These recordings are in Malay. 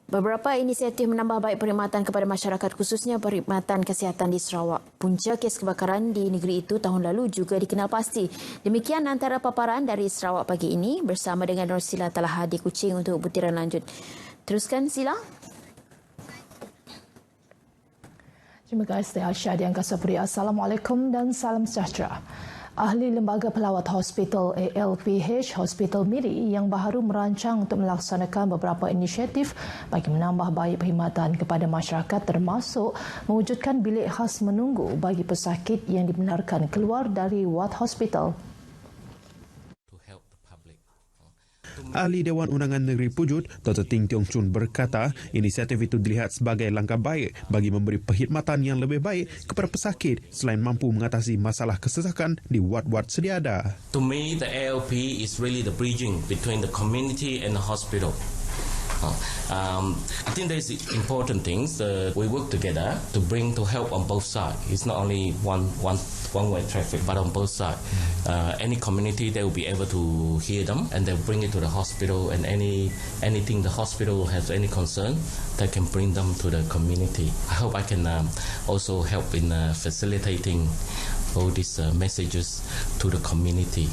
Beberapa inisiatif menambah baik perkhidmatan kepada masyarakat khususnya perkhidmatan kesihatan di Sarawak. Punca kes kebakaran di negeri itu tahun lalu juga dikenal pasti. Demikian antara paparan dari Sarawak pagi ini bersama dengan Nur Sila telah hadir Kuching untuk butiran lanjut. Teruskan Sila. Terima kasih Aisyah di Angkasa Puri. Assalamualaikum dan salam sejahtera. Ahli Lembaga Pelawat Hospital ALPH Hospital Miri yang baru merancang untuk melaksanakan beberapa inisiatif bagi menambah baik perkhidmatan kepada masyarakat termasuk mewujudkan bilik khas menunggu bagi pesakit yang dibenarkan keluar dari wad hospital. Ahli Dewan Undangan Negeri Pujut, Dr. Ting Tiong Chun berkata, inisiatif itu dilihat sebagai langkah baik bagi memberi perkhidmatan yang lebih baik kepada pesakit selain mampu mengatasi masalah kesesakan di wad-wad sedia ada. To me, the ALP is really the bridging between the community and the hospital. I think there's important things that we work together to bring to help on both sides. It's not only one-way traffic, but on both sides. Any community, they will be able to hear them and they'll bring it to the hospital, and anything the hospital has any concern, they can bring them to the community. I hope I can also help in facilitating all these messages to the community.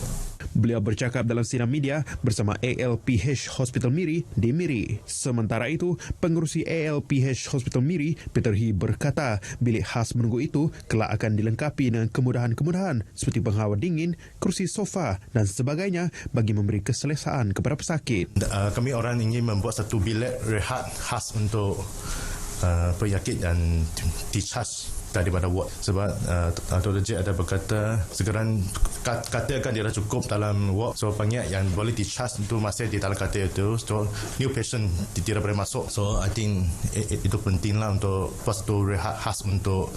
Beliau bercakap dalam sidang media bersama ALPH Hospital Miri di Miri. Sementara itu, pengerusi ALPH Hospital Miri, Peter He berkata, bilik khas menunggu itu kelak akan dilengkapi dengan kemudahan-kemudahan seperti penghawa dingin, kursi sofa dan sebagainya bagi memberi keselesaan kepada pesakit. Kami orang ingin membuat satu bilik rehat khas untuk penyakit dan discharge daripada ward, sebab Dr. J ada berkata sekarang katil kan dia dah cukup dalam ward, so banyak yang boleh discharge itu masih di dalam katil itu, so new patient tidak boleh masuk. So I think itu pentinglah untuk buat satu rehat khas untuk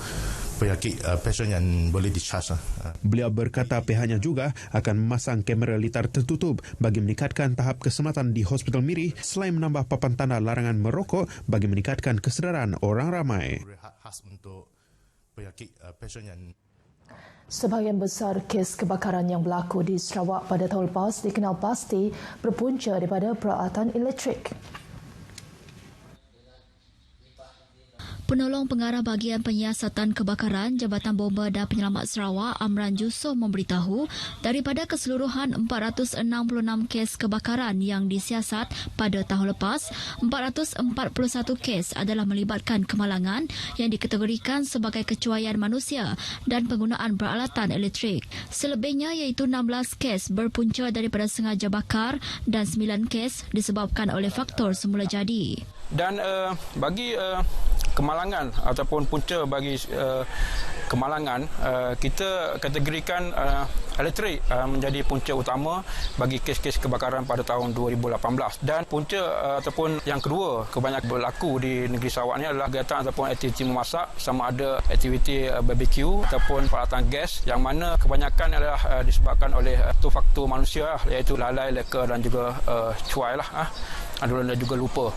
penyakit patient yang boleh discharge. Beliau berkata pihaknya juga akan memasang kamera litar tertutup bagi meningkatkan tahap keselamatan di Hospital Miri selain menambah papan tanda larangan merokok bagi meningkatkan kesedaran orang ramai. Rehat khas untuk penyakit patient yang Sebahagian besar kes kebakaran yang berlaku di Sarawak pada tahun lepas dikenal pasti berpunca daripada peralatan elektrik. Penolong Pengarah Bahagian Penyiasatan Kebakaran Jabatan Bomba dan Penyelamat Sarawak, Amran Yusof memberitahu daripada keseluruhan 466 kes kebakaran yang disiasat pada tahun lepas, 441 kes adalah melibatkan kemalangan yang dikategorikan sebagai kecuaian manusia dan penggunaan peralatan elektrik. Selebihnya iaitu 16 kes berpunca daripada sengaja bakar dan 9 kes disebabkan oleh faktor semula jadi. Dan bagi kemalangan ataupun punca bagi kemalangan, kita kategorikan elektrik menjadi punca utama bagi kes-kes kebakaran pada tahun 2018. Dan punca ataupun yang kedua kebanyakan berlaku di negeri Sarawak ni adalah kegiatan ataupun aktiviti memasak, sama ada aktiviti barbecue ataupun peralatan gas, yang mana kebanyakan adalah disebabkan oleh faktor manusia, iaitu lalai, leka dan juga cuai lah, dan juga lupa.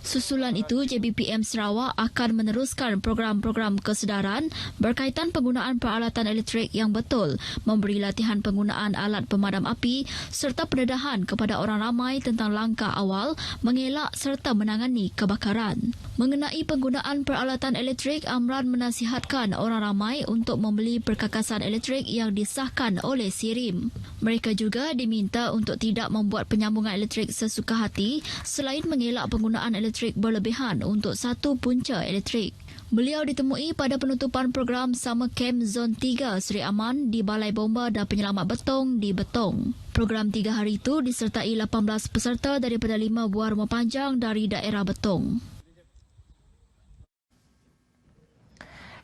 Susulan itu, JBPM Sarawak akan meneruskan program-program kesedaran berkaitan penggunaan peralatan elektrik yang betul, memberi latihan penggunaan alat pemadam api serta pendedahan kepada orang ramai tentang langkah awal mengelak serta menangani kebakaran. Mengenai penggunaan peralatan elektrik, Amran menasihatkan orang ramai untuk membeli perkakasan elektrik yang disahkan oleh SIRIM. Mereka juga diminta untuk tidak membuat penyambungan elektrik sesuka hati selain mengelak penggunaan elektrik berlebihan untuk satu punca elektrik. Beliau ditemui pada penutupan program Summer Camp Zon 3 Seri Aman di Balai Bomba dan Penyelamat Betong di Betong. Program 3 hari itu disertai 18 peserta daripada 5 buah rumah panjang dari daerah Betong.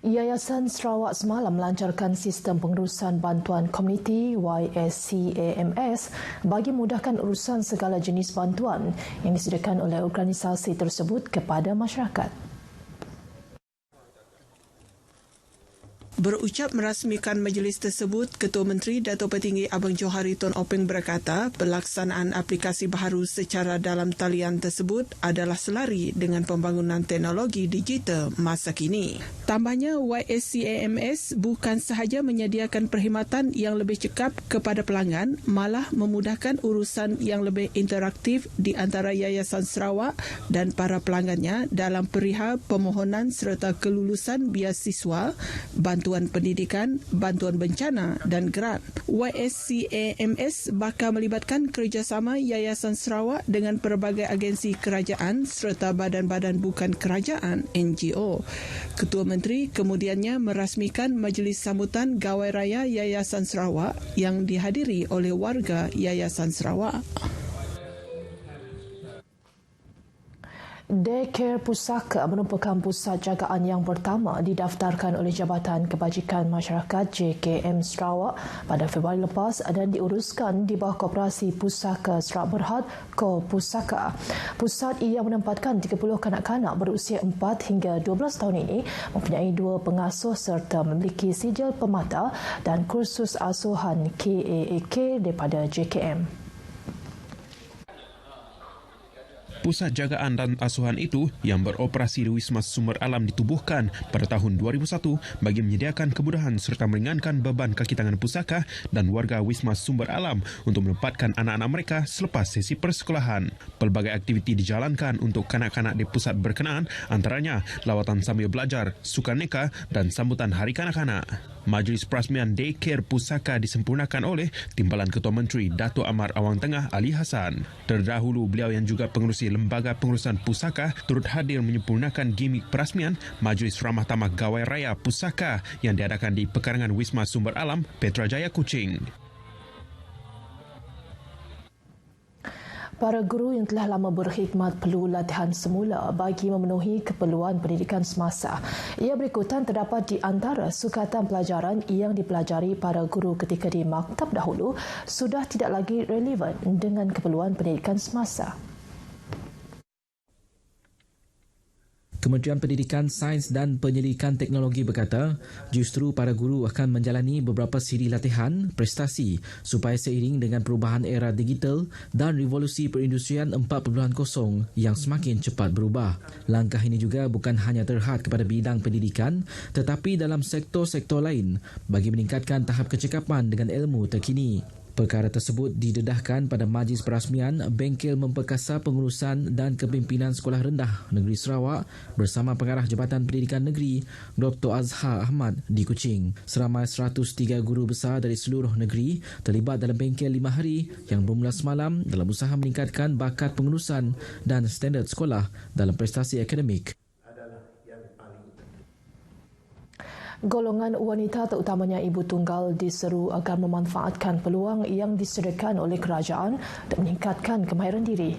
Yayasan Sarawak semalam melancarkan sistem pengurusan bantuan komuniti YSCAMS bagi memudahkan urusan segala jenis bantuan yang disediakan oleh organisasi tersebut kepada masyarakat. Berucap merasmikan majlis tersebut, Ketua Menteri Datuk Petinggi Abang Johari Tun Openg berkata pelaksanaan aplikasi baharu secara dalam talian tersebut adalah selari dengan pembangunan teknologi digital masa kini. Tambahnya, YSCAMS bukan sahaja menyediakan perkhidmatan yang lebih cekap kepada pelanggan, malah memudahkan urusan yang lebih interaktif di antara Yayasan Sarawak dan para pelanggannya dalam perihal permohonan serta kelulusan biasiswa, bantuan pendidikan, bantuan bencana dan grant. YSCAMS bakal melibatkan kerjasama Yayasan Sarawak dengan pelbagai agensi kerajaan serta badan-badan bukan kerajaan (NGO). Ketua Menteri kemudiannya merasmikan majlis sambutan Gawai Raya Yayasan Sarawak yang dihadiri oleh warga Yayasan Sarawak. Daycare Pusaka merupakan pusat jagaan yang pertama didaftarkan oleh Jabatan Kebajikan Masyarakat JKM Sarawak pada Februari lepas dan diuruskan di bawah Koperasi Pusaka Sarawak Berhad Ko Pusaka. Pusat yang menempatkan 30 kanak-kanak berusia 4 hingga 12 tahun ini mempunyai 2 pengasuh serta memiliki sijil pemata dan kursus asuhan KAAK daripada JKM. Pusat jagaan dan asuhan itu yang beroperasi di Wisma Sumber Alam ditubuhkan pada tahun 2001 bagi menyediakan kemudahan serta meringankan beban kaki tangan pusaka dan warga Wisma Sumber Alam untuk menempatkan anak-anak mereka selepas sesi persekolahan. Pelbagai aktiviti dijalankan untuk kanak-kanak di pusat berkenaan, antaranya lawatan sambil belajar, sukaneka dan sambutan Hari Kanak-kanak. Majlis Perasmian Daycare Pusaka disempurnakan oleh Timbalan Ketua Menteri Datuk Amar Awang Tengah Ali Hassan. Terdahulu beliau yang juga pengerusi Lembaga Pengurusan Pusaka turut hadir menyempurnakan gimik perasmian Majlis Ramah Tamah Gawai Raya Pusaka yang diadakan di pekarangan Wisma Sumber Alam, Petrajaya, Kuching. Para guru yang telah lama berkhidmat perlu latihan semula bagi memenuhi keperluan pendidikan semasa. Ia berikutan terdapat di antara sukatan pelajaran yang dipelajari para guru ketika di maktab dahulu sudah tidak lagi relevan dengan keperluan pendidikan semasa. Kementerian Pendidikan, Sains dan Penyelidikan Teknologi berkata, justru para guru akan menjalani beberapa siri latihan prestasi supaya seiring dengan perubahan era digital dan revolusi perindustrian 4.0 yang semakin cepat berubah. Langkah ini juga bukan hanya terhad kepada bidang pendidikan tetapi dalam sektor-sektor lain bagi meningkatkan tahap kecekapan dengan ilmu terkini. Perkara tersebut didedahkan pada Majlis Perasmian Bengkel Memperkasa Pengurusan dan Kepimpinan Sekolah Rendah Negeri Sarawak bersama Pengarah Jabatan Pendidikan Negeri Dr. Azhar Ahmad di Kuching. Seramai 103 guru besar dari seluruh negeri terlibat dalam bengkel 5 hari yang bermula semalam dalam usaha meningkatkan bakat pengurusan dan standard sekolah dalam prestasi akademik. Golongan wanita terutamanya ibu tunggal diseru agar memanfaatkan peluang yang disediakan oleh kerajaan untuk meningkatkan kemahiran diri.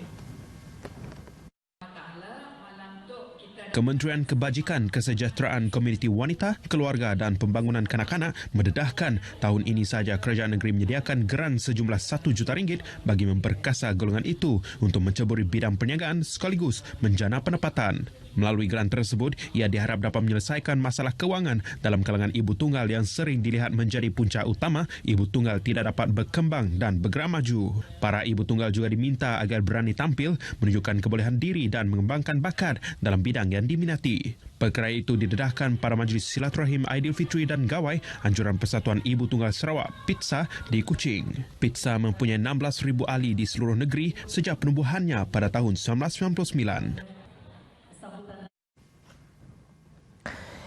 Kementerian Kebajikan Kesejahteraan Komuniti Wanita, Keluarga dan Pembangunan Kanak-kanak mendedahkan tahun ini saja kerajaan negeri menyediakan geran sejumlah RM1 juta bagi memperkasa golongan itu untuk menceburi bidang perniagaan sekaligus menjana pendapatan. Melalui geran tersebut, ia diharap dapat menyelesaikan masalah kewangan dalam kalangan ibu tunggal yang sering dilihat menjadi punca utama ibu tunggal tidak dapat berkembang dan bergerak maju. Para ibu tunggal juga diminta agar berani tampil, menunjukkan kebolehan diri dan mengembangkan bakat dalam bidang yang diminati. Perkara itu didedahkan pada Majlis Silaturahim Aidilfitri dan Gawai Anjuran Persatuan Ibu Tunggal Sarawak PITSA di Kuching. PITSA mempunyai 16,000 ahli di seluruh negeri sejak penubuhannya pada tahun 1999.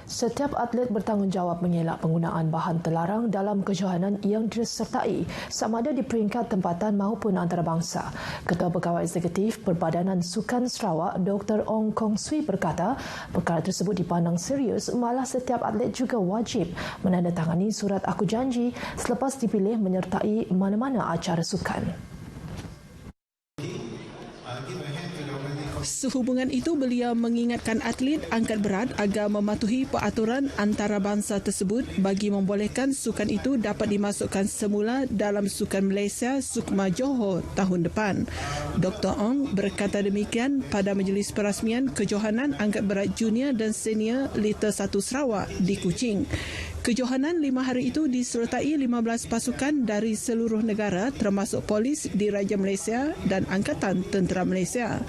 Setiap atlet bertanggungjawab mengelak penggunaan bahan terlarang dalam kejohanan yang disertai sama ada di peringkat tempatan maupun antarabangsa. Ketua Pegawai Eksekutif Perbadanan Sukan Sarawak, Dr. Ong Kong Swee berkata, perkara tersebut dipandang serius malah setiap atlet juga wajib menandatangani surat aku janji selepas dipilih menyertai mana-mana acara sukan. Sehubungan itu, beliau mengingatkan atlet angkat berat agar mematuhi peraturan antarabangsa tersebut bagi membolehkan sukan itu dapat dimasukkan semula dalam Sukan Malaysia Sukma Johor tahun depan. Dr. Ong berkata demikian pada Majlis Perasmian Kejohanan Angkat Berat Junior dan Senior Liter 1 Sarawak di Kuching. Kejohanan 5 hari itu disertai 15 pasukan dari seluruh negara termasuk polis Diraja Malaysia dan Angkatan Tentera Malaysia.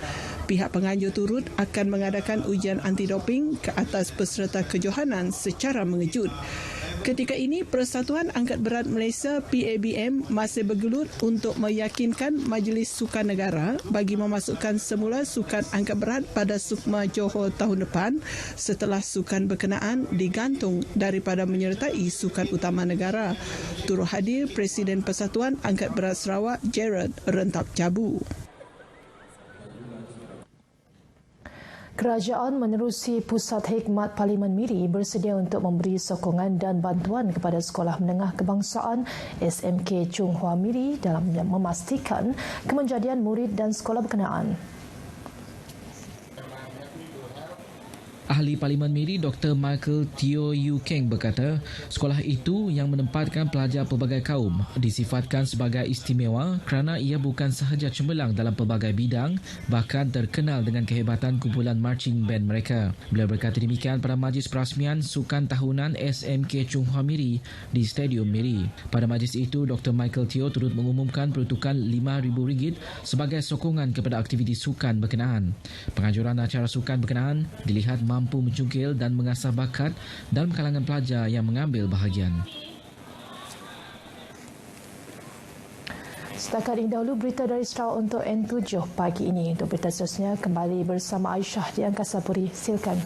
Pihak penganjur turut akan mengadakan ujian anti-doping ke atas peserta kejohanan secara mengejut. Ketika ini, Persatuan Angkat Berat Malaysia PABM masih bergelut untuk meyakinkan Majlis Sukan Negara bagi memasukkan semula sukan angkat berat pada Sukma Johor tahun depan setelah sukan berkenaan digantung daripada menyertai sukan utama negara. Turut hadir Presiden Persatuan Angkat Berat Sarawak Gerard Rentap Jabu. Kerajaan menerusi Pusat Hikmat Parlimen Miri bersedia untuk memberi sokongan dan bantuan kepada Sekolah Menengah Kebangsaan SMK Chung Hua Miri dalam memastikan kemenjadian murid dan sekolah berkenaan. Ahli Parlimen Miri Dr. Michael Teo Yu Keng berkata, sekolah itu yang menempatkan pelajar pelbagai kaum disifatkan sebagai istimewa kerana ia bukan sahaja cemerlang dalam pelbagai bidang, bahkan terkenal dengan kehebatan kumpulan marching band mereka. Beliau berkata demikian pada majlis perasmian Sukan Tahunan SMK Chung Hua Miri di Stadium Miri. Pada majlis itu, Dr. Michael Teo turut mengumumkan peruntukan RM5,000 sebagai sokongan kepada aktiviti sukan berkenaan. Penganjuran acara sukan berkenaan dilihat mampu mencungkil dan mengasah bakat dalam kalangan pelajar yang mengambil bahagian. Setakat ini dahulu berita dari Sarawak untuk N7 pagi ini. Untuk berita seterusnya kembali bersama Aisyah di Angkasa Puri. Silakan.